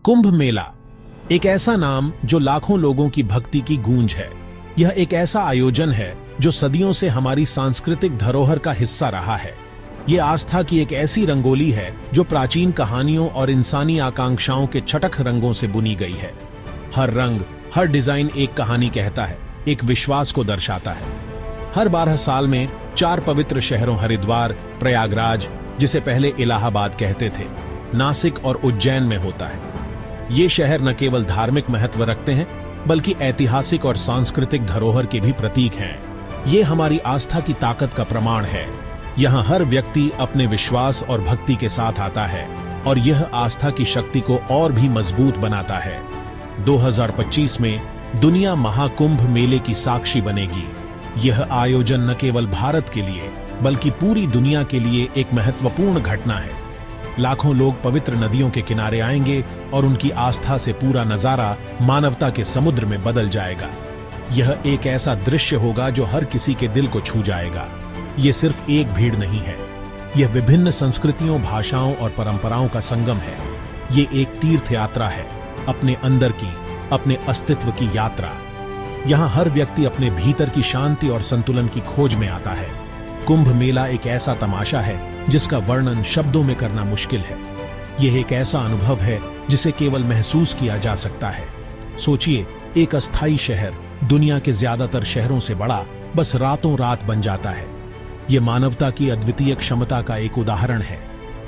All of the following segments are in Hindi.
कुंभ मेला एक ऐसा नाम जो लाखों लोगों की भक्ति की गूंज है। यह एक ऐसा आयोजन है जो सदियों से हमारी सांस्कृतिक धरोहर का हिस्सा रहा है। ये आस्था की एक ऐसी रंगोली है जो प्राचीन कहानियों और इंसानी आकांक्षाओं के चटख रंगों से बुनी गई है। हर रंग, हर डिजाइन एक कहानी कहता है, एक विश्वास को दर्शाता है। हर 12 साल में 4 पवित्र शहरों हरिद्वार, प्रयागराज, जिसे पहले इलाहाबाद कहते थे, नासिक और उज्जैन में होता है। ये शहर न केवल धार्मिक महत्व रखते हैं बल्कि ऐतिहासिक और सांस्कृतिक धरोहर के भी प्रतीक हैं। ये हमारी आस्था की ताकत का प्रमाण है। यहाँ हर व्यक्ति अपने विश्वास और भक्ति के साथ आता है और यह आस्था की शक्ति को और भी मजबूत बनाता है। 2025 में दुनिया महाकुंभ मेले की साक्षी बनेगी। यह आयोजन न केवल भारत के लिए बल्कि पूरी दुनिया के लिए एक महत्वपूर्ण घटना है। लाखों लोग पवित्र नदियों के किनारे आएंगे और उनकी आस्था से पूरा नजारा मानवता के समुद्र में बदल जाएगा। यह एक ऐसा दृश्य होगा जो हर किसी के दिल को छू जाएगा। यह सिर्फ एक भीड़ नहीं है, यह विभिन्न संस्कृतियों, भाषाओं और परंपराओं का संगम है। ये एक तीर्थ यात्रा है, अपने अंदर की, अपने अस्तित्व की यात्रा। यहाँ हर व्यक्ति अपने भीतर की शांति और संतुलन की खोज में आता है। कुंभ मेला एक ऐसा तमाशा है जिसका वर्णन शब्दों में करना मुश्किल है। यह एक ऐसा अनुभव है जिसे केवल महसूस किया जा सकता है। सोचिए, एक अस्थायी शहर दुनिया के ज्यादातर शहरों से बड़ा बस रातों रात बन जाता है। यह मानवता की अद्वितीय क्षमता का एक उदाहरण है।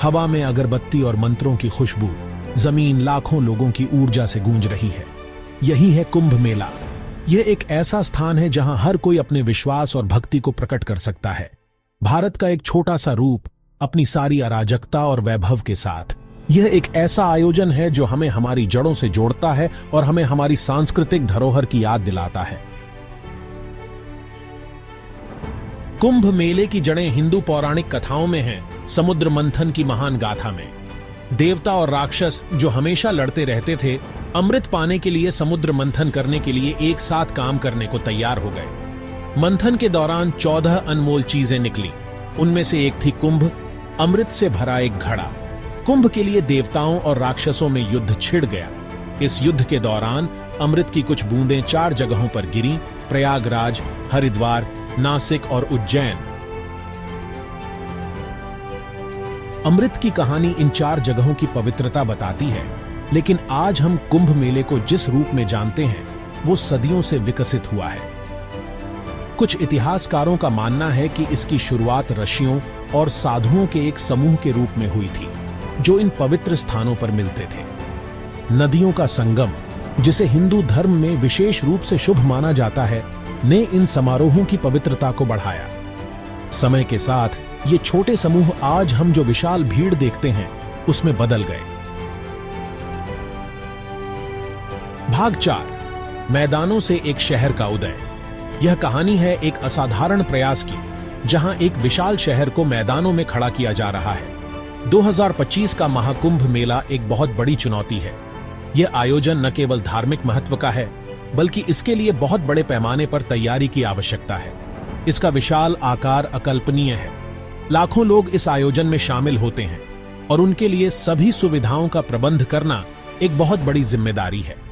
हवा में अगरबत्ती और मंत्रों की खुशबू, जमीन लाखों लोगों की ऊर्जा से गूंज रही है। यही है कुंभ मेला। यह एक ऐसा स्थान है जहां हर कोई अपने विश्वास और भक्ति को प्रकट कर सकता है। भारत का एक छोटा सा रूप अपनी सारी अराजकता और वैभव के साथ। यह एक ऐसा आयोजन है जो हमें हमारी जड़ों से जोड़ता है और हमें हमारी सांस्कृतिक धरोहर की याद दिलाता है। कुंभ मेले की जड़ें हिंदू पौराणिक कथाओं में हैं, समुद्र मंथन की महान गाथा में। देवता और राक्षस जो हमेशा लड़ते रहते थे, अमृत पाने के लिए समुद्र मंथन करने के लिए एक साथ काम करने को तैयार हो गए। मंथन के दौरान 14 अनमोल चीजें निकली। उनमें से एक थी कुंभ, अमृत से भरा एक घड़ा। कुंभ के लिए देवताओं और राक्षसों में युद्ध छिड़ गया। इस युद्ध के दौरान अमृत की कुछ बूंदें 4 जगहों पर गिरी: प्रयागराज, हरिद्वार, नासिक और उज्जैन। अमृत की कहानी इन 4 जगहों की पवित्रता बताती है, लेकिन आज हम कुंभ मेले को जिस रूप में जानते हैं वो सदियों से विकसित हुआ है। कुछ इतिहासकारों का मानना है कि इसकी शुरुआत ऋषियों और साधुओं के एक समूह के रूप में हुई थी जो इन पवित्र स्थानों पर मिलते थे। नदियों का संगम, जिसे हिंदू धर्म में विशेष रूप से शुभ माना जाता है, ने इन समारोहों की पवित्रता को बढ़ाया। समय के साथ ये छोटे समूह आज हम जो विशाल भीड़ देखते हैं उसमें बदल गए। भाग 4, मैदानों से एक शहर का उदय। यह कहानी है एक असाधारण प्रयास की, जहां एक विशाल शहर को मैदानों में खड़ा किया जा रहा है। 2025 का महाकुंभ मेला एक बहुत बड़ी चुनौती है। यह आयोजन न केवल धार्मिक महत्व का है बल्कि इसके लिए बहुत बड़े पैमाने पर तैयारी की आवश्यकता है। इसका विशाल आकार अकल्पनीय है। लाखों लोग इस आयोजन में शामिल होते हैं और उनके लिए सभी सुविधाओं का प्रबंध करना एक बहुत बड़ी जिम्मेदारी है।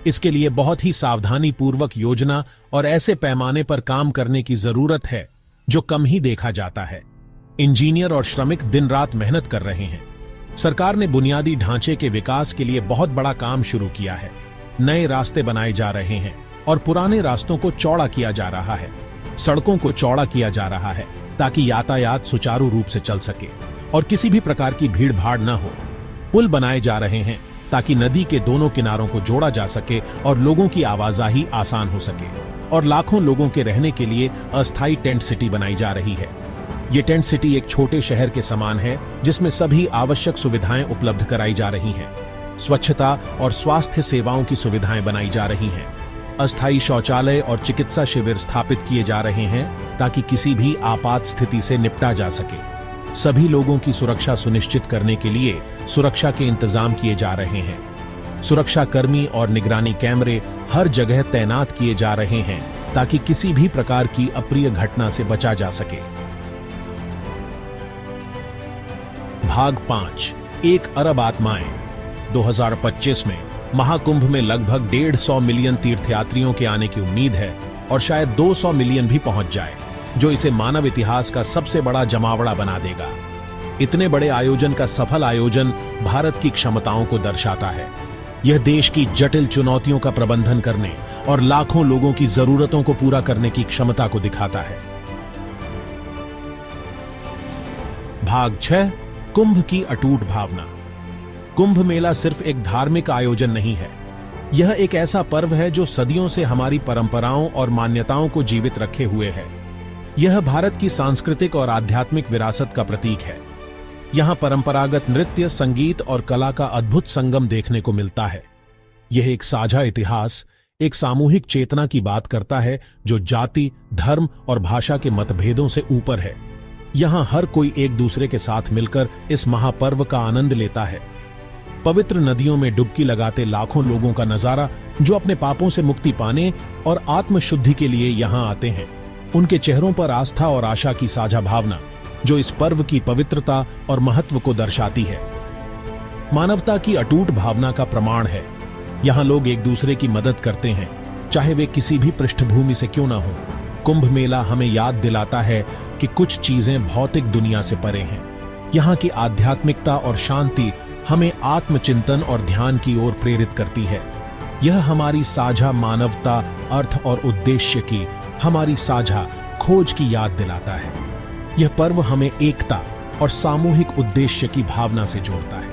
इसके लिए बहुत ही सावधानी पूर्वक योजना और ऐसे पैमाने पर काम करने की जरूरत है जो कम ही देखा जाता है। इंजीनियर और श्रमिक दिन रात मेहनत कर रहे हैं। सरकार ने बुनियादी ढांचे के विकास के लिए बहुत बड़ा काम शुरू किया है। नए रास्ते बनाए जा रहे हैं और पुराने रास्तों को चौड़ा किया जा रहा है। सड़कों को चौड़ा किया जा रहा है ताकि यातायात सुचारू रूप से चल सके और किसी भी प्रकार की भीड़ भाड़ न हो। पुल बनाए जा रहे हैं ताकि नदी के दोनों किनारों को जोड़ा जा सके और लोगों की आवाजाही आसान हो सके। और लाखों लोगों के रहने के लिए अस्थायी टेंट सिटी बनाई जा रही है। ये टेंट सिटी एक छोटे शहर के समान है जिसमें सभी आवश्यक सुविधाएं उपलब्ध कराई जा रही हैं। स्वच्छता और स्वास्थ्य सेवाओं की सुविधाएं बनाई जा रही हैं। अस्थायी शौचालय और चिकित्सा शिविर स्थापित किए जा रहे हैं ताकि किसी भी आपात स्थिति से निपटा जा सके। सभी लोगों की सुरक्षा सुनिश्चित करने के लिए सुरक्षा के इंतजाम किए जा रहे हैं। सुरक्षा कर्मी और निगरानी कैमरे हर जगह तैनात किए जा रहे हैं ताकि किसी भी प्रकार की अप्रिय घटना से बचा जा सके। भाग 5, 1 अरब आत्माएं। 2025 में महाकुंभ में लगभग 150 मिलियन तीर्थयात्रियों के आने की उम्मीद है और शायद 200 मिलियन भी पहुंच जाए, जो इसे मानव इतिहास का सबसे बड़ा जमावड़ा बना देगा। इतने बड़े आयोजन का सफल आयोजन भारत की क्षमताओं को दर्शाता है। यह देश की जटिल चुनौतियों का प्रबंधन करने और लाखों लोगों की जरूरतों को पूरा करने की क्षमता को दिखाता है। भाग 6, कुंभ की अटूट भावना। कुंभ मेला सिर्फ एक धार्मिक आयोजन नहीं है, यह एक ऐसा पर्व है जो सदियों से हमारी परंपराओं और मान्यताओं को जीवित रखे हुए है। यह भारत की सांस्कृतिक और आध्यात्मिक विरासत का प्रतीक है। यहां परंपरागत नृत्य, संगीत और कला का अद्भुत संगम देखने को मिलता है। यह एक साझा इतिहास, एक सामूहिक चेतना की बात करता है जो जाति, धर्म और भाषा के मतभेदों से ऊपर है। यहां हर कोई एक दूसरे के साथ मिलकर इस महापर्व का आनंद लेता है। पवित्र नदियों में डुबकी लगाते लाखों लोगों का नजारा, जो अपने पापों से मुक्ति पाने और आत्मशुद्धि के लिए यहां आते हैं। उनके चेहरों पर आस्था और आशा की साझा भावना, जो इस पर्व की पवित्रता और महत्व को दर्शाती है। मानवता की अटूट भावना का प्रमाण है। यहां लोग एक दूसरे की मदद करते हैं, चाहे वे किसी भी पृष्ठभूमि से क्यों ना हो। कुंभ मेला हमें याद दिलाता है कि कुछ चीजें भौतिक दुनिया से परे हैं। यहाँ की आध्यात्मिकता और शांति हमें आत्मचिंतन और ध्यान की ओर प्रेरित करती है। यह हमारी साझा मानवता, अर्थ और उद्देश्य की हमारी साझा खोज की याद दिलाता है। यह पर्व हमें एकता और सामूहिक उद्देश्य की भावना से जोड़ता है।